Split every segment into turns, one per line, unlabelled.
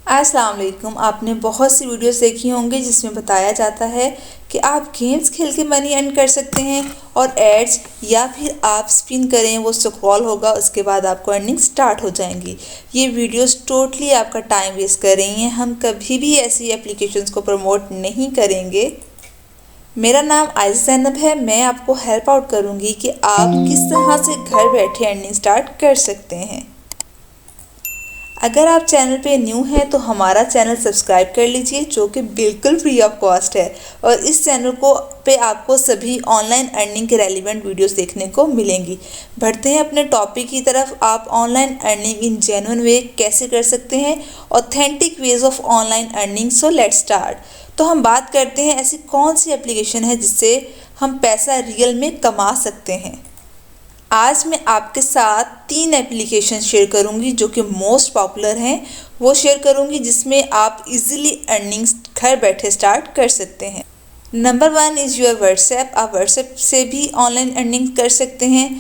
अस्सलाम वालेकुम। आपने बहुत सी वीडियोस देखी होंगी जिसमें बताया जाता है कि आप गेम्स खेल के मनी अर्न कर सकते हैं और एड्स या फिर आप स्पिन करें वो स्क्रॉल होगा, उसके बाद आपको अर्निंग स्टार्ट हो जाएंगी। ये वीडियोस टोटली आपका टाइम वेस्ट कर रही हैं। हम कभी भी ऐसी एप्लीकेशंस को प्रमोट नहीं करेंगे। मेरा नाम आयशा ज़ैनब है। मैं आपको हेल्प आउट करूँगी कि आप किस तरह से घर बैठे अर्निंग स्टार्ट कर सकते हैं। अगर आप चैनल पे न्यू हैं तो हमारा चैनल सब्सक्राइब कर लीजिए, जो कि बिल्कुल फ्री ऑफ कॉस्ट है। और इस चैनल को पे आपको सभी ऑनलाइन अर्निंग के रेलिवेंट वीडियोस देखने को मिलेंगी। बढ़ते हैं अपने टॉपिक की तरफ। आप ऑनलाइन अर्निंग इन जेन्युइन वे कैसे कर सकते हैं, authentic ways of online earning. So let's start. तो हम बात करते हैं ऐसी कौन सी एप्लीकेशन है जिससे हम पैसा रियल में कमा सकते हैं। आज मैं आपके साथ 3 एप्लीकेशन शेयर करूंगी जो कि मोस्ट पॉपुलर हैं, वो शेयर करूंगी जिसमें आप इजीली अर्निंग्स घर बैठे स्टार्ट कर सकते हैं। Number 1 is your WhatsApp. आप व्हाट्सएप से भी ऑनलाइन अर्निंग कर सकते हैं।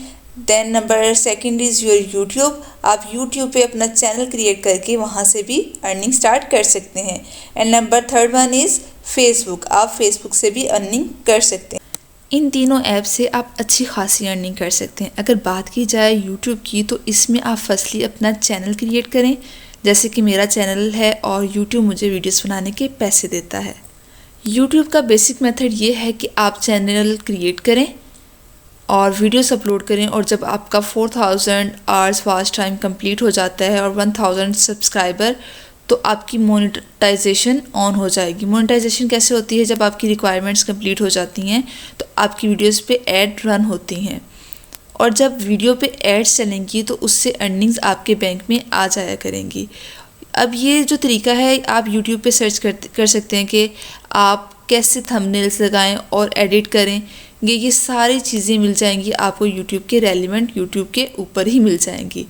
Then number 2 is your YouTube. आप यूट्यूब पे अपना चैनल क्रिएट करके वहाँ से भी अर्निंग स्टार्ट कर सकते हैं। And number 3 is Facebook. आप फेसबुक से भी अर्निंग कर सकते हैं। इन तीनों ऐप से आप अच्छी खासी अर्निंग कर सकते हैं। अगर बात की जाए यूट्यूब की, तो इसमें आप फर्स्टली अपना चैनल क्रिएट करें, जैसे कि मेरा चैनल है और यूट्यूब मुझे वीडियोस बनाने के पैसे देता है। यूट्यूब का बेसिक मेथड ये है कि आप चैनल क्रिएट करें और वीडियोस अपलोड करें, और जब आपका 4000 आवर्स वॉच टाइम कंप्लीट हो जाता है और 1000 सब्सक्राइबर, तो आपकी मोनेटाइजेशन ऑन हो जाएगी। मोनेटाइजेशन कैसे होती है? जब आपकी रिक्वायरमेंट्स कंप्लीट हो जाती हैं तो आपकी वीडियोस पे ऐड रन होती हैं, और जब वीडियो पे एड्स चलेंगी तो उससे अर्निंग्स आपके बैंक में आ जाया करेंगी। अब ये जो तरीका है, आप यूट्यूब पे सर्च कर सकते हैं कि आप कैसे थंबनेल्स लगाएं और एडिट करें। ये सारी चीज़ें मिल जाएंगी आपको यूट्यूब के रेलिवेंट यूट्यूब के ऊपर ही मिल जाएंगी,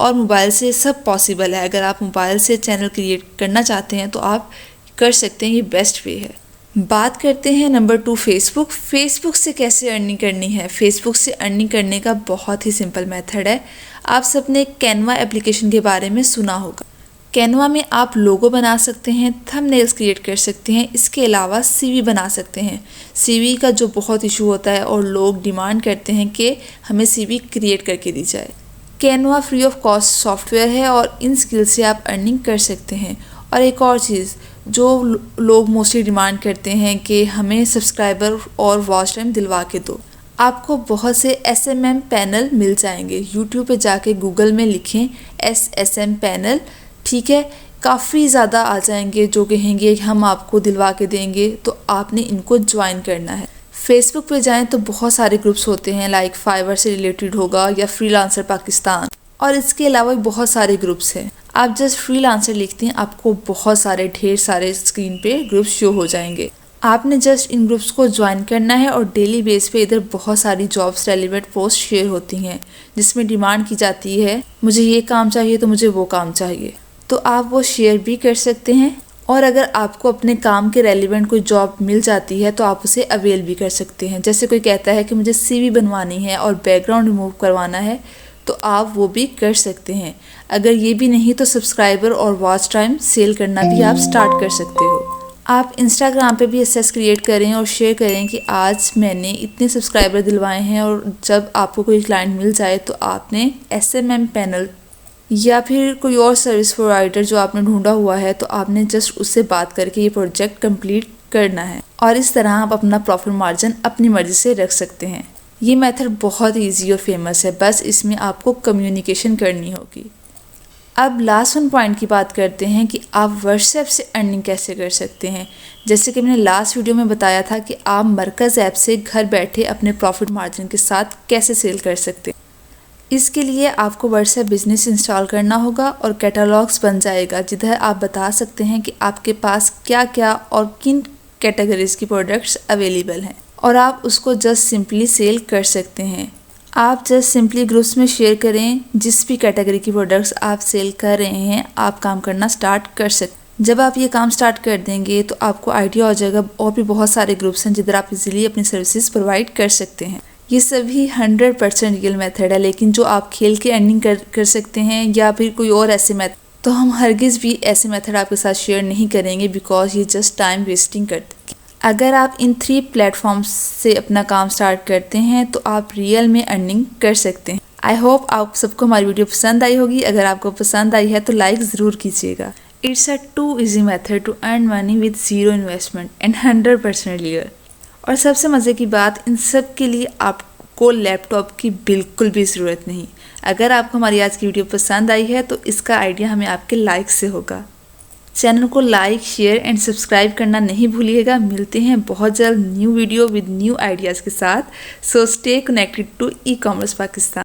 और मोबाइल से सब पॉसिबल है। अगर आप मोबाइल से चैनल क्रिएट करना चाहते हैं तो आप कर सकते हैं, ये बेस्ट वे है। बात करते हैं नंबर 2 फेसबुक। फेसबुक से कैसे अर्निंग करनी है? फेसबुक से अर्निंग करने का बहुत ही सिंपल मेथड है। आप सबने कैनवा एप्लीकेशन के बारे में सुना होगा। कैनवा में आप लोगो बना सकते हैं, थंबनेल्स क्रिएट कर सकते हैं, इसके अलावा सीवी बना सकते हैं। सीवी का जो बहुत इशू होता है और लोग डिमांड करते हैं कि हमें सीवी क्रिएट करके दी जाए। Canva free of cost software है और इन स्किल से आप अर्निंग कर सकते हैं। और एक और चीज़ जो लोग मोस्टली डिमांड करते हैं कि हमें सब्सक्राइबर और वॉच टाइम दिलवा के दो। आपको बहुत से SMM पैनल मिल जाएंगे। यूट्यूब पे जाके गूगल में लिखें SSM पैनल, ठीक है, काफ़ी ज़्यादा आ जाएंगे जो कहेंगे हम आपको दिलवा के देंगे, तो आपने इनको ज्वाइन करना है। फेसबुक पे जाएं तो बहुत सारे ग्रुप्स होते हैं, लाइक फाइवर से रिलेटेड होगा या फ्रीलांसर पाकिस्तान, और इसके अलावा भी बहुत सारे ग्रुप्स हैं। आप जस्ट फ्रीलांसर लिखते हैं, आपको बहुत सारे ढेर सारे स्क्रीन पे ग्रुप्स शो हो जाएंगे। आपने जस्ट इन ग्रुप्स को ज्वाइन करना है, और डेली बेस पे इधर बहुत सारी जॉब्स रेलिवेंट पोस्ट शेयर होती हैं जिसमें डिमांड की जाती है मुझे ये काम चाहिए तो मुझे वो काम चाहिए, तो आप वो शेयर भी कर सकते हैं। और अगर आपको अपने काम के रेलिवेंट कोई जॉब मिल जाती है तो आप उसे अवेल भी कर सकते हैं। जैसे कोई कहता है कि मुझे CV बनवानी है और बैकग्राउंड रिमूव करवाना है, तो आप वो भी कर सकते हैं। अगर ये भी नहीं तो सब्सक्राइबर और वॉच टाइम सेल करना भी आप स्टार्ट कर सकते हो। आप इंस्टाग्राम पे भी एसेस क्रिएट करें और शेयर करें कि आज मैंने इतने सब्सक्राइबर दिलवाए हैं, और जब आपको कोई क्लाइंट मिल जाए तो आपने SMM पैनल या फिर कोई और सर्विस प्रोवाइडर जो आपने ढूंढा हुआ है, तो आपने जस्ट उससे बात करके ये प्रोजेक्ट कंप्लीट करना है, और इस तरह आप अपना प्रॉफिट मार्जिन अपनी मर्जी से रख सकते हैं। ये मेथड बहुत ईजी और फेमस है, बस इसमें आपको कम्युनिकेशन करनी होगी। अब लास्ट 1 पॉइंट की बात करते हैं कि आप व्हाट्सएप से अर्निंग कैसे कर सकते हैं। जैसे कि मैंने लास्ट वीडियो में बताया था कि आप मरकज़ ऐप से घर बैठे अपने प्रॉफिट मार्जिन के साथ कैसे सेल कर सकते हैं। इसके लिए आपको व्हाट्सएप बिजनेस इंस्टॉल करना होगा और कैटलॉग्स बन जाएगा, जिधर आप बता सकते हैं कि आपके पास क्या क्या और किन कैटेगरीज की प्रोडक्ट्स अवेलेबल हैं, और आप उसको जस्ट सिंपली सेल कर सकते हैं। आप जस्ट सिंपली ग्रुप्स में शेयर करें जिस भी कैटेगरी की प्रोडक्ट्स आप सेल कर रहे हैं, आप काम करना स्टार्ट कर सकते। जब आप ये काम स्टार्ट कर देंगे तो आपको आइडिया हो जाएगा, और भी बहुत सारे ग्रुप्स हैं जिधर आप इजीली अपनी सर्विसेज प्रोवाइड कर सकते हैं। ये सभी 100% रियल मेथड है, लेकिन जो आप खेल के अर्निंग कर सकते हैं या फिर कोई और ऐसे मेथड, तो हम हरगिज़ भी ऐसे मेथड आपके साथ शेयर नहीं करेंगे बिकॉज ये जस्ट टाइम वेस्टिंग करते हैं। अगर आप इन 3 प्लेटफॉर्म्स से अपना काम स्टार्ट करते हैं तो आप रियल में अर्निंग कर सकते हैं। आई होप आप सबको हमारी वीडियो पसंद आई होगी। अगर आपको पसंद आई है तो लाइक ज़रूर कीजिएगा। It's a 2 easy method to earn money with 0 investment and 100% clear. और सबसे मज़े की बात, इन सब के लिए आपको लैपटॉप की बिल्कुल भी ज़रूरत नहीं। अगर आपको हमारी आज की वीडियो पसंद आई है तो इसका आइडिया हमें आपके लाइक से होगा। चैनल को लाइक, शेयर एंड सब्सक्राइब करना नहीं भूलिएगा। मिलते हैं बहुत जल्द new video with new ideas के साथ। So stay connected to e-commerce Pakistan.